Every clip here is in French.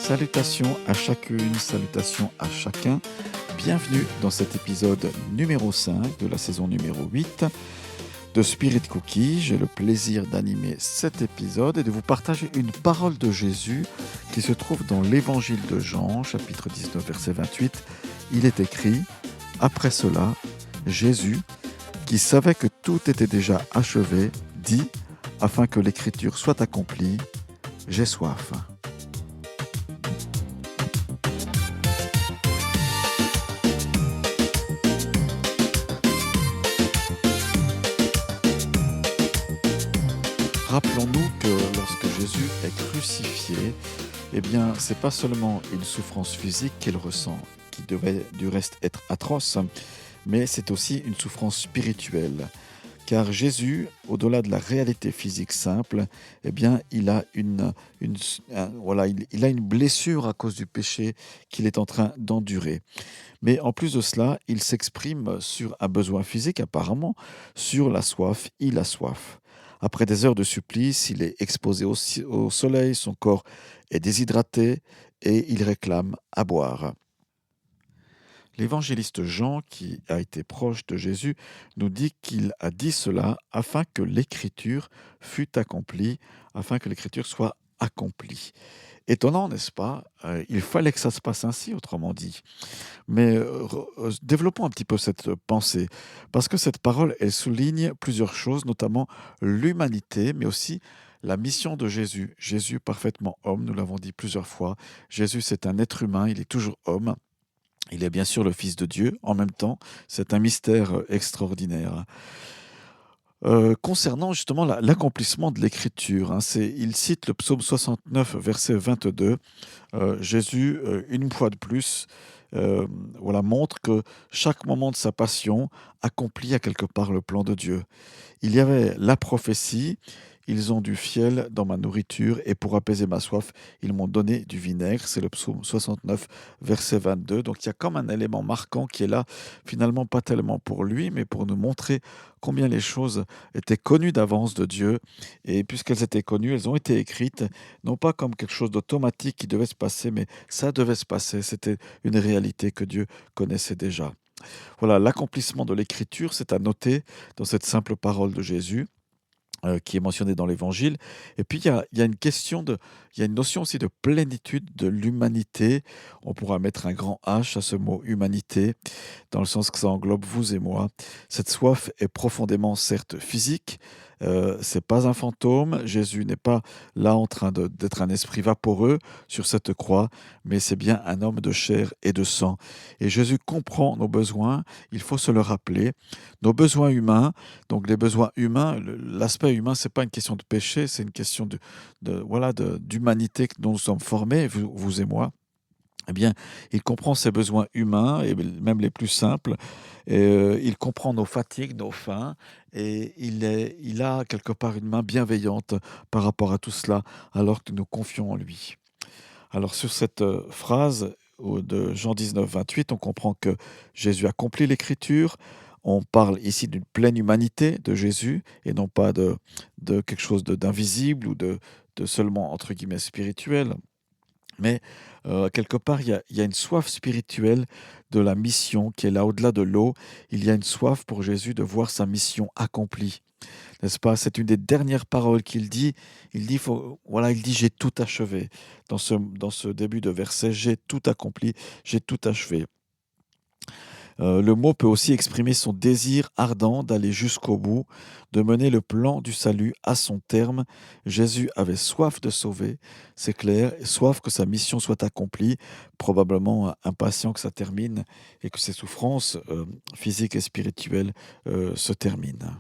Salutations à chacune, salutations à chacun. Bienvenue dans cet épisode numéro 5 de la saison numéro 8 de Spirit Cookie. J'ai le plaisir d'animer cet épisode et de vous partager une parole de Jésus qui se trouve dans l'évangile de Jean, chapitre 19, verset 28. Il est écrit: après cela, Jésus, qui savait que tout était déjà achevé, dit, afin que l'écriture soit accomplie, j'ai soif. Rappelons-nous que lorsque Jésus est crucifié, c'est pas seulement une souffrance physique qu'il ressent, qui devait du reste être atroce, mais c'est aussi une souffrance spirituelle. Car Jésus, au-delà de la réalité physique simple, il a il a une blessure à cause du péché qu'il est en train d'endurer. Mais en plus de cela, il s'exprime sur un besoin physique, apparemment, sur la soif. Il a soif. Après des heures de supplice, il est exposé au soleil, son corps est déshydraté et il réclame à boire. L'évangéliste Jean, qui a été proche de Jésus, nous dit qu'il a dit cela afin que l'écriture fût accomplie, afin que l'écriture soit accomplie. Étonnant, n'est-ce pas? Il fallait que ça se passe ainsi, autrement dit. Mais développons un petit peu cette pensée, parce que cette parole, elle souligne plusieurs choses, notamment l'humanité, mais aussi la mission de Jésus. Jésus, parfaitement homme, nous l'avons dit plusieurs fois. Jésus, c'est un être humain, il est toujours homme. Il est bien sûr le Fils de Dieu, en même temps, c'est un mystère extraordinaire. Concernant justement l'accomplissement de l'écriture, il cite le psaume 69, verset 22. Jésus, une fois de plus, montre que chaque moment de sa passion accomplit à quelque part le plan de Dieu. Il y avait la prophétie: ils ont du fiel dans ma nourriture et pour apaiser ma soif, ils m'ont donné du vinaigre. C'est le psaume 69, verset 22. Donc il y a comme un élément marquant qui est là, finalement pas tellement pour lui, mais pour nous montrer combien les choses étaient connues d'avance de Dieu. Et puisqu'elles étaient connues, elles ont été écrites, non pas comme quelque chose d'automatique qui devait se passer, mais ça devait se passer. C'était une réalité que Dieu connaissait déjà. Voilà, l'accomplissement de l'écriture, c'est à noter dans cette simple parole de Jésus, qui est mentionnée dans l'Évangile. Et puis, il y a une notion aussi de plénitude de l'humanité. On pourra mettre un grand H à ce mot humanité, dans le sens que ça englobe vous et moi. Cette soif est profondément, certes, physique. C'est pas un fantôme. Jésus n'est pas là en train d'être un esprit vaporeux sur cette croix, mais c'est bien un homme de chair et de sang. Et Jésus comprend nos besoins. Il faut se le rappeler. Nos besoins humains. Donc les besoins humains, l'aspect humain, c'est pas une question de péché, c'est une question d'humanité dont nous sommes formés, vous et moi. Il comprend ces besoins humains, et même les plus simples. Il comprend nos fatigues, nos faims, et il a quelque part une main bienveillante par rapport à tout cela, alors que nous confions en lui. Alors sur cette phrase de Jean 19, 28, on comprend que Jésus accomplit l'écriture. On parle ici d'une pleine humanité de Jésus et non pas de quelque chose d'invisible ou de seulement, entre guillemets, spirituel. Mais quelque part, il y a une soif spirituelle de la mission qui est là au-delà de l'eau. Il y a une soif pour Jésus de voir sa mission accomplie. N'est-ce pas? C'est une des dernières paroles qu'il dit. Il dit, j'ai tout achevé. Dans ce début de verset, j'ai tout accompli, j'ai tout achevé. Le mot peut aussi exprimer son désir ardent d'aller jusqu'au bout, de mener le plan du salut à son terme. Jésus avait soif de sauver, c'est clair, et soif que sa mission soit accomplie, probablement impatient que ça termine et que ses souffrances physiques et spirituelles se terminent.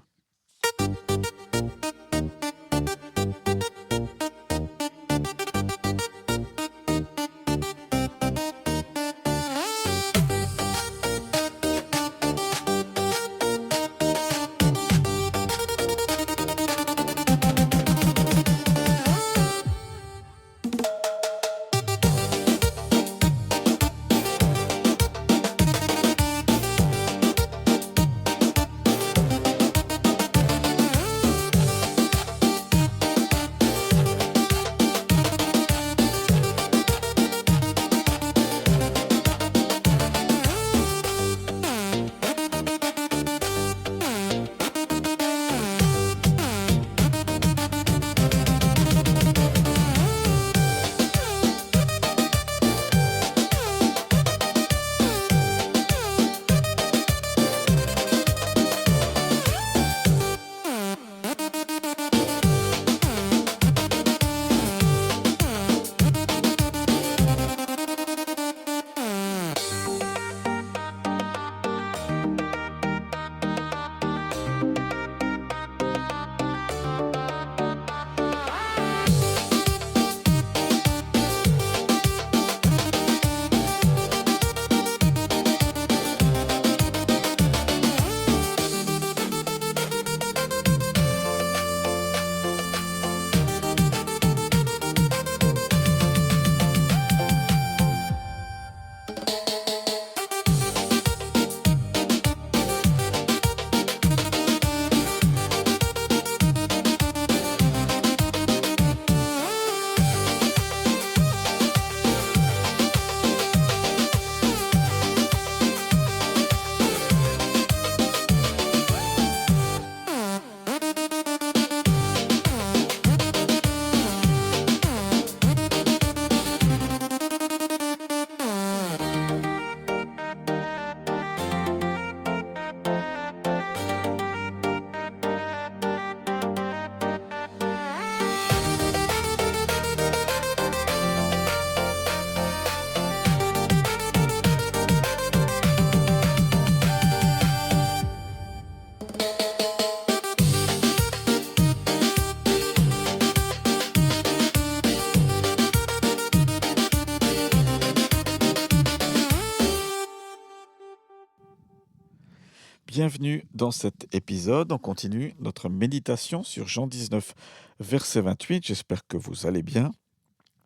Bienvenue dans cet épisode. On continue notre méditation sur Jean 19, verset 28. J'espère que vous allez bien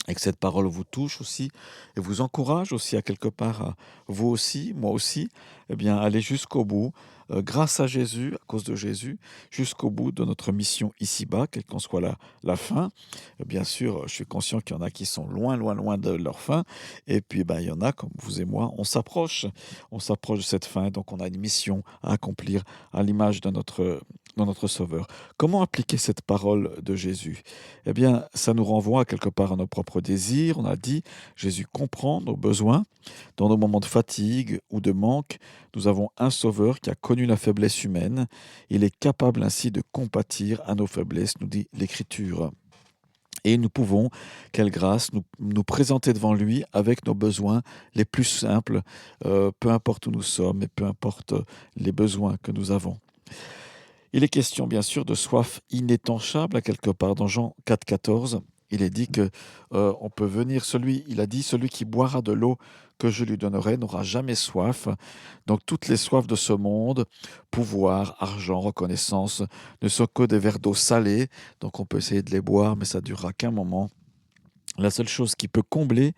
et que cette parole vous touche aussi et vous encourage aussi à quelque part, vous aussi, moi aussi, eh bien, aller jusqu'au bout, grâce à Jésus, à cause de Jésus, jusqu'au bout de notre mission ici-bas, quelle qu'en soit la fin. Bien sûr, je suis conscient qu'il y en a qui sont loin, loin, loin de leur fin, et puis ben, il y en a, comme vous et moi, on s'approche de cette fin, donc on a une mission à accomplir à l'image de notre Sauveur. Comment appliquer cette parole de Jésus? Eh bien, ça nous renvoie quelque part à nos propres désirs. On a dit, Jésus comprend nos besoins. Dans nos moments de fatigue ou de manque, nous avons un Sauveur qui a connu la faiblesse humaine. Il est capable ainsi de compatir à nos faiblesses, nous dit l'Écriture. Et nous pouvons, quelle grâce, nous présenter devant lui avec nos besoins les plus simples, peu importe où nous sommes et peu importe les besoins que nous avons. Il est question bien sûr de soif inétanchable à quelque part dans Jean 4,14. Il est dit que on peut venir il a dit celui qui boira de l'eau que je lui donnerai n'aura jamais soif. Donc toutes les soifs de ce monde, pouvoir, argent, reconnaissance, ne sont que des verres d'eau salée. Donc on peut essayer de les boire, mais ça durera qu'un moment. La seule chose qui peut combler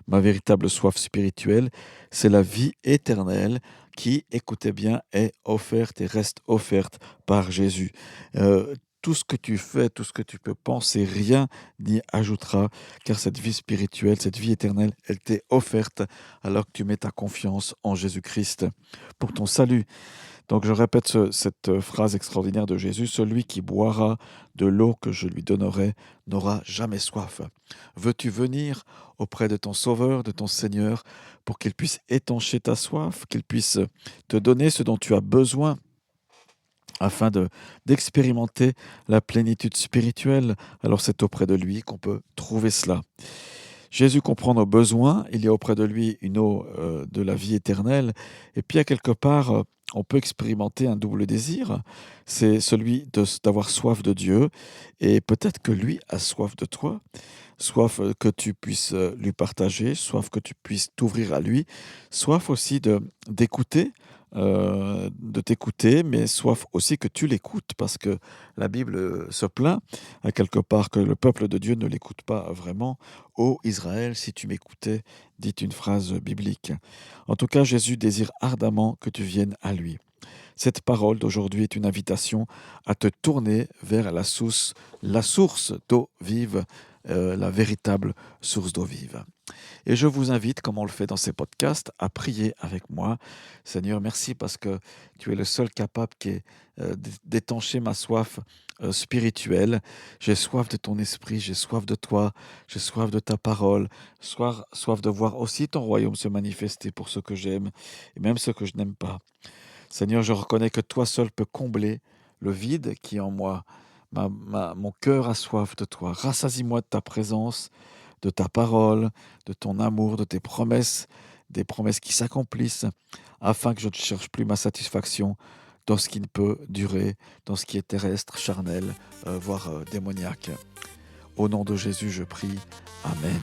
ma véritable soif spirituelle, c'est la vie éternelle qui, écoutez bien, est offerte et reste offerte par Jésus. Tout ce que tu fais, tout ce que tu peux penser, rien n'y ajoutera, car cette vie spirituelle, cette vie éternelle, elle t'est offerte alors que tu mets ta confiance en Jésus-Christ pour ton salut. Donc je répète cette phrase extraordinaire de Jésus, celui qui boira de l'eau que je lui donnerai n'aura jamais soif. Veux-tu venir auprès de ton Sauveur, de ton Seigneur, pour qu'il puisse étancher ta soif, qu'il puisse te donner ce dont tu as besoin afin d'expérimenter la plénitude spirituelle? Alors c'est auprès de lui qu'on peut trouver cela. Jésus comprend nos besoins, il y a auprès de lui une eau de la vie éternelle, et puis à quelque part, on peut expérimenter un double désir, c'est celui d'avoir soif de Dieu, et peut-être que lui a soif de toi, soif que tu puisses lui partager, soif que tu puisses t'ouvrir à lui, soif aussi d'écouter, de t'écouter, mais soif aussi que tu l'écoutes, parce que la Bible se plaint à quelque part que le peuple de Dieu ne l'écoute pas vraiment. Ô Israël, si tu m'écoutais, dit une phrase biblique. En tout cas, Jésus désire ardemment que tu viennes à lui. Cette parole d'aujourd'hui est une invitation à te tourner vers la source d'eau vive, la véritable source d'eau vive. Et je vous invite, comme on le fait dans ces podcasts, à prier avec moi. Seigneur, merci parce que tu es le seul capable d'étancher ma soif spirituelle. J'ai soif de ton esprit, j'ai soif de toi, j'ai soif de ta parole, soif de voir aussi ton royaume se manifester pour ceux que j'aime et même ceux que je n'aime pas. Seigneur, je reconnais que toi seul peux combler le vide qui est en moi. Mon cœur a soif de toi. Rassasie-moi de ta présence, de ta parole, de ton amour, de tes promesses, des promesses qui s'accomplissent, afin que je ne cherche plus ma satisfaction dans ce qui ne peut durer, dans ce qui est terrestre, charnel, voire démoniaque. Au nom de Jésus, je prie. Amen.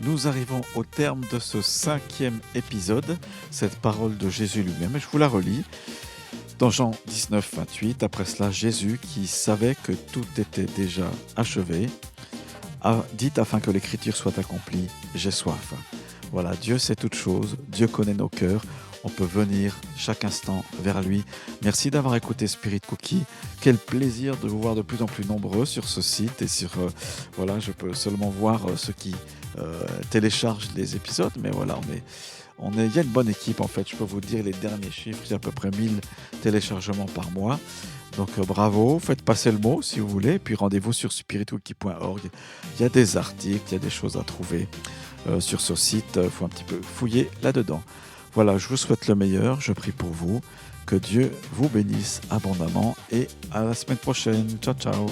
Nous arrivons au terme de ce 5e épisode, cette parole de Jésus lui-même, et je vous la relis. Dans Jean 19, 28, après cela, Jésus, qui savait que tout était déjà achevé, a dit afin que l'écriture soit accomplie, j'ai soif. Voilà, Dieu sait toutes choses, Dieu connaît nos cœurs, on peut venir chaque instant vers lui. Merci d'avoir écouté Spirit Cookie. Quel plaisir de vous voir de plus en plus nombreux sur ce site et voilà, je peux seulement voir ceux qui téléchargent les épisodes, mais voilà, il y a une bonne équipe en fait. Je peux vous dire les derniers chiffres, il y a à peu près 1000 téléchargements par mois. Donc bravo, faites passer le mot si vous voulez, puis rendez-vous sur spiritwiki.org. Il y a des articles, il y a des choses à trouver sur ce site, il faut un petit peu fouiller là-dedans. Voilà, je vous souhaite le meilleur, je prie pour vous, que Dieu vous bénisse abondamment et à la semaine prochaine. Ciao, ciao.